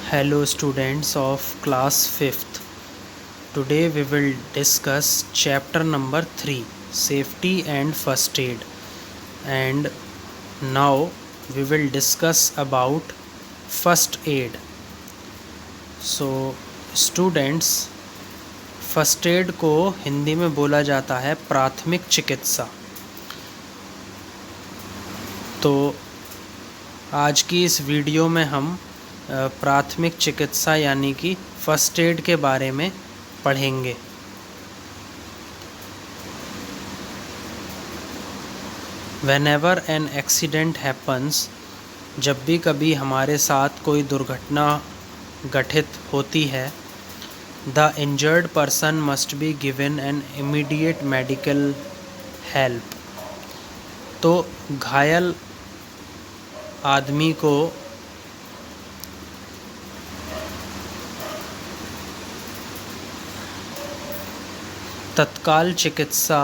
Hello students of class 5th. Today we will discuss chapter number 3, safety and first aid. And now we will discuss about first aid. So students, first aid को हिंदी में बोला जाता है प्राथमिक चिकित्सा। तो आज की इस वीडियो में हम प्राथमिक चिकित्सा यानी कि फर्स्ट एड के बारे में पढ़ेंगे। व्हेनेवर एन एक्सीडेंट हैपन्स, जब भी कभी हमारे साथ कोई दुर्घटना घटित होती है, the injured person must be given an immediate medical help. तो घायल आदमी को तत्काल चिकित्सा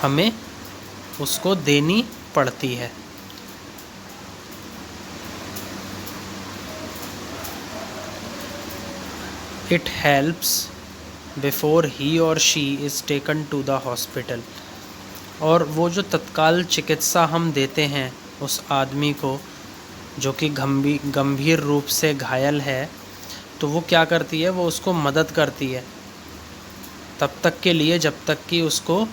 हमें उसको देनी पड़ती है। It helps before he or she is taken to the hospital. और वो जो तत्काल चिकित्सा हम देते हैं उस आदमी को जो कि गंभीर रूप से घायल है, तो वो क्या करती है, वो उसको मदद करती है तब तक के लिए जब तक कि उसको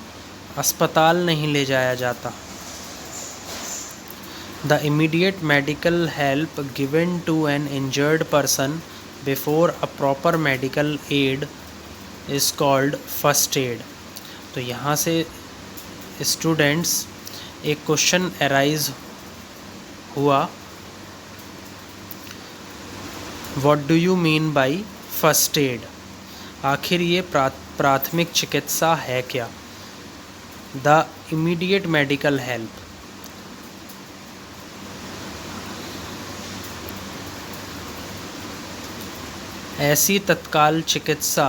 अस्पताल नहीं ले जाया जाता। The immediate medical help given to an injured person before a proper medical aid is called first aid. तो यहाँ से स्टूडेंट्स एक क्वेश्चन अराइज हुआ, what do you mean by first aid? आखिर ये प्राथमिक चिकित्सा है क्या? द इमीडिएट मेडिकल हेल्प, ऐसी तत्काल चिकित्सा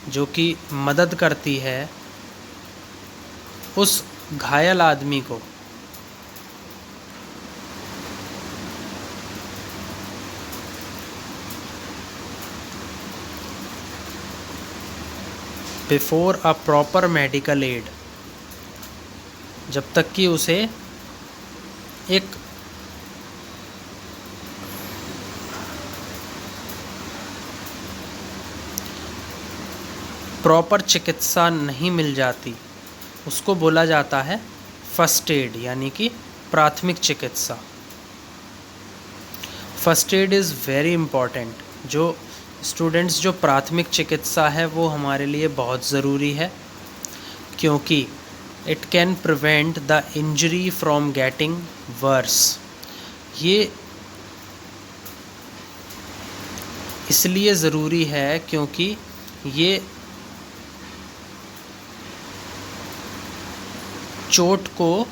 जो कि मदद करती है उस घायल आदमी को before a proper medical add, जब तक कि उसे एक प्रॉपर चिकित्सा नहीं मिल जाती, उसको बोला जाता है फर्स्ट एड यानी कि प्राथमिक चिकित्सा। First aid is very important. जो स्टूडेंट्स, जो प्राथमिक चिकित्सा है वो हमारे लिए बहुत ज़रूरी है, क्योंकि it can prevent the injury from getting worse. ये इसलिए ज़रूरी है क्योंकि ये चोट को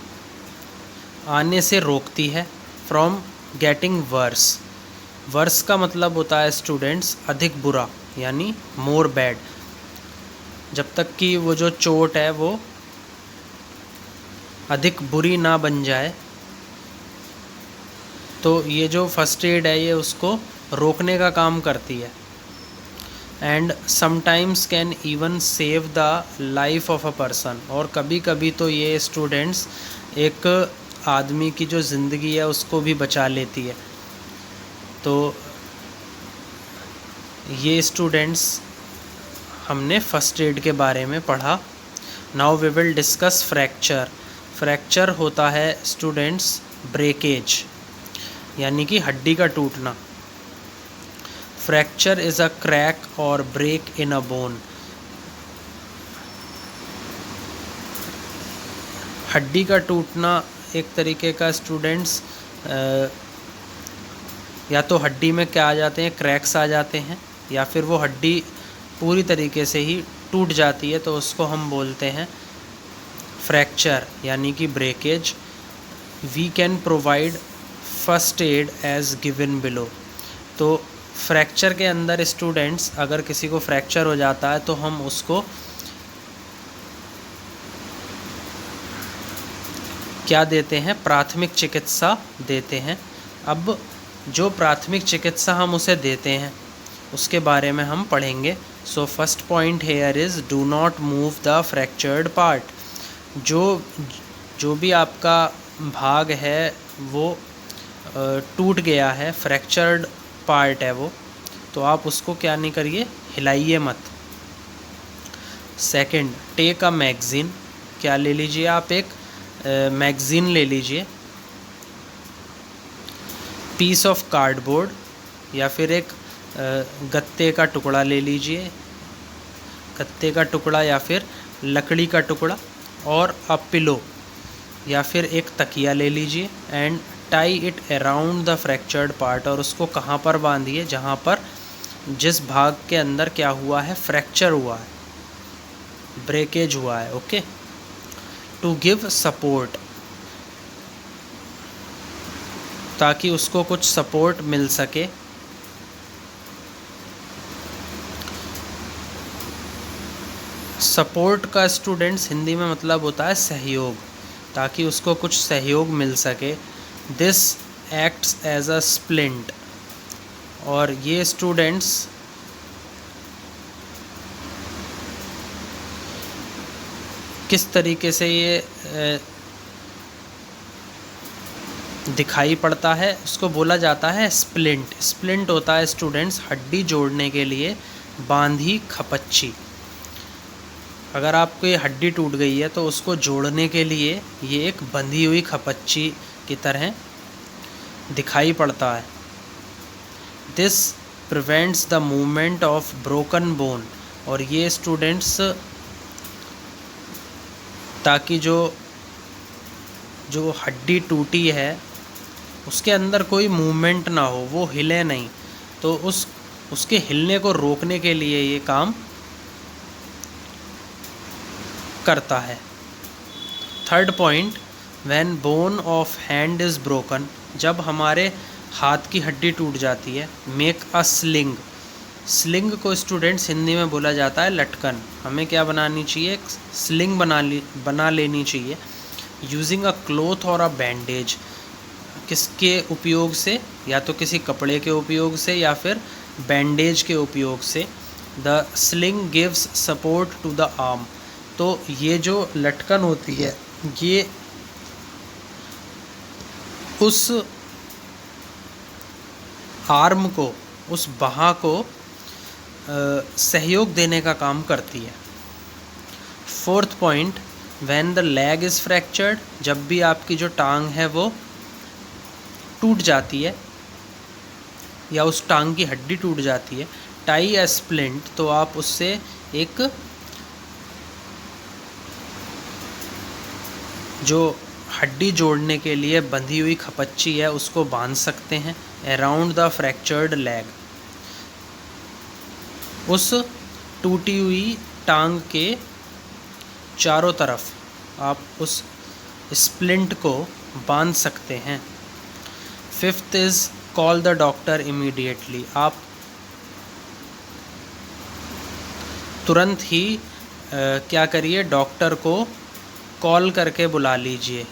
आने से रोकती है। फ्रॉम गेटिंग वर्स, वर्स का मतलब होता है स्टूडेंट्स अधिक बुरा, यानी मोर बैड। जब तक कि वो जो चोट है वो अधिक बुरी ना बन जाए, तो ये जो फर्स्ट एड है ये उसको रोकने का काम करती है। And sometimes can even save the life of a person. और कभी कभी तो ये स्टूडेंट्स एक आदमी की जो ज़िंदगी है उसको भी बचा लेती है। तो ये स्टूडेंट्स हमने फर्स्ट एड के बारे में पढ़ा। Now we will discuss fracture. Fracture होता है स्टूडेंट्स ब्रेकेज यानी कि हड्डी का टूटना। Fracture is a crack or break in a bone. हड्डी का टूटना एक तरीके का स्टूडेंट्स, या तो हड्डी में क्या आ जाते हैं, क्रैक्स आ जाते हैं, या फिर वो हड्डी पूरी तरीके से ही टूट जाती है, तो उसको हम बोलते हैं फ्रैक्चर यानी कि breakage. We can provide first aid as given below. तो फ्रैक्चर के अंदर स्टूडेंट्स अगर किसी को फ्रैक्चर हो जाता है तो हम उसको क्या देते हैं, प्राथमिक चिकित्सा देते हैं। अब जो प्राथमिक चिकित्सा हम उसे देते हैं उसके बारे में हम पढ़ेंगे। So first point here is do not move the fractured part. जो भी आपका भाग है वो टूट गया है, फ्रैक्चर्ड पार्ट है वो, तो आप उसको क्या नहीं करिए, हिलाइए मत। Second, take a magazine. क्या ले लीजिए आप, एक मैगज़ीन ले लीजिए। पीस ऑफ कार्डबोर्ड या फिर एक गत्ते का टुकड़ा ले लीजिए, गत्ते का टुकड़ा या फिर लकड़ी का टुकड़ा, और अ पिलो या फिर एक तकिया ले लीजिए। And tie it around the fractured part, और उसको कहाँ पर बांधिए, जहाँ पर जिस भाग के अंदर क्या हुआ है, फ्रैक्चर हुआ है, ब्रेकेज हुआ है। ओके। टू गिव सपोर्ट, ताकि उसको कुछ सपोर्ट मिल सके। सपोर्ट का स्टूडेंट्स हिंदी में मतलब होता है सहयोग, ताकि उसको कुछ सहयोग मिल सके। This acts as a splint, और ये स्टूडेंट्स किस तरीके से ये दिखाई पड़ता है, उसको बोला जाता है स्प्लिंट। स्प्लिंट होता है स्टूडेंट्स हड्डी जोड़ने के लिए बांधी खपच्ची। अगर आपको ये हड्डी टूट गई है तो उसको जोड़ने के लिए ये एक बंधी हुई खपच्ची की तरह दिखाई पड़ता है। This prevents the movement of broken bone, और ये स्टूडेंट्स ताकि जो हड्डी टूटी है उसके अंदर कोई मूवमेंट ना हो, वो हिले नहीं, तो उसके हिलने को रोकने के लिए ये काम करता है। Third point, when bone of hand is broken, जब हमारे हाथ की हड्डी टूट जाती है, मेक अ स्लिंग। स्लिंग को स्टूडेंट्स हिंदी में बोला जाता है लटकन। हमें क्या बनानी चाहिए, स्लिंग बना लेनी चाहिए। यूजिंग अ क्लोथ और अ बैंडेज, किसके उपयोग से, या तो किसी कपड़े के उपयोग से या फिर बैंडेज के उपयोग से। The sling gives support to the arm, तो ये जो लटकन होती है ये उस आर्म को, उस बाह को सहयोग देने का काम करती है। Fourth point, when the leg is fractured, जब भी आपकी जो टांग है वो टूट जाती है या उस टांग की हड्डी टूट जाती है, टाई अ स्प्लिंट, तो आप उससे एक जो हड्डी जोड़ने के लिए बंधी हुई खपच्ची है उसको बांध सकते हैं अराउंड द फ्रैक्चर्ड लेग। उस टूटी हुई टांग के चारों तरफ आप उस स्प्लिंट को बांध सकते हैं। Fifth is call the doctor immediately, आप तुरंत ही क्या करिए, डॉक्टर को कॉल करके बुला लीजिए।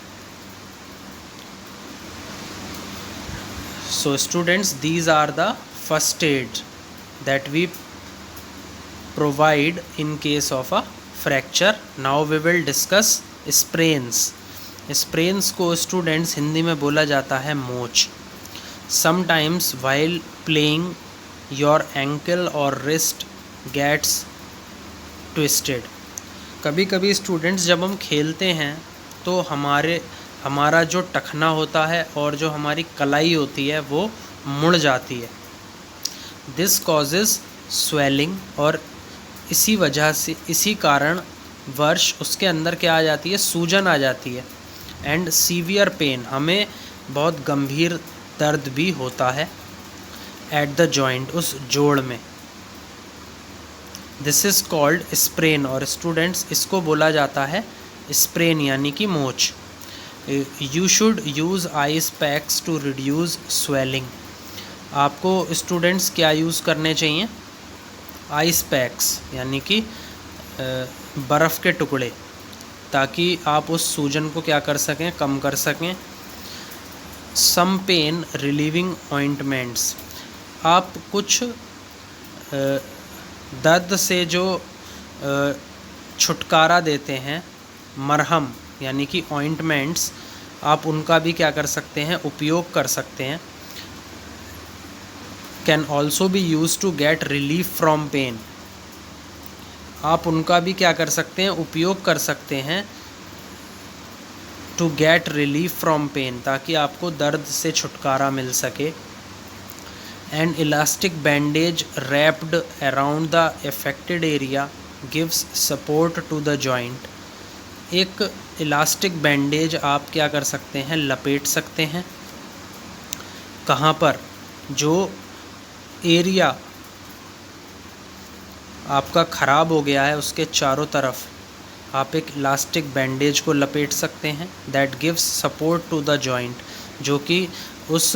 So students, these are the first aid that we provide in case of a fracture. Now we will discuss sprains. Sprains को स्टूडेंट्स हिंदी में बोला जाता है मोच। Sometimes while playing your ankle or wrist gets twisted, कभी कभी students जब हम खेलते हैं तो हमारा जो टखना होता है और जो हमारी कलाई होती है वो मुड़ जाती है। दिस कॉजेज़ स्वेलिंग, और इसी वजह से, इसी कारण वर्ष उसके अंदर क्या आ जाती है, सूजन आ जाती है। एंड सीवियर पेन, हमें बहुत गंभीर दर्द भी होता है एट द जॉइंट, उस जोड़ में। दिस इज़ कॉल्ड स्प्रेन, और स्टूडेंट्स इसको बोला जाता है स्प्रेन यानी कि मोच। You should use ice packs to reduce swelling, आपको स्टूडेंट्स क्या यूज़ करने चाहिए? आइस पैक्स यानी कि बर्फ़ के टुकड़े, ताकि आप उस सूजन को क्या कर सकें, कम कर सकें। सम पेन रिलीविंग ऑइंटमेंट्स, आप कुछ दर्द से जो छुटकारा देते हैं मरहम यानी कि ऑइंटमेंट्स, आप उनका भी क्या कर सकते हैं, उपयोग कर सकते हैं। Can also be use to get relief from pain, आप उनका भी क्या कर सकते हैं, उपयोग कर सकते हैं। To get relief from pain, ताकि आपको दर्द से छुटकारा मिल सके। And elastic bandage wrapped around the affected area gives support to the joint, एक इलास्टिक बैंडेज आप क्या कर सकते हैं, लपेट सकते हैं। कहाँ पर? जो एरिया आपका ख़राब हो गया है उसके चारों तरफ आप एक इलास्टिक बैंडेज को लपेट सकते हैं। That gives support to the joint, जो कि उस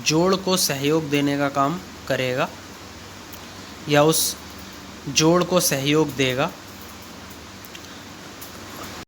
जोड़ को सहयोग देने का काम करेगा या उस जोड़ को सहयोग देगा।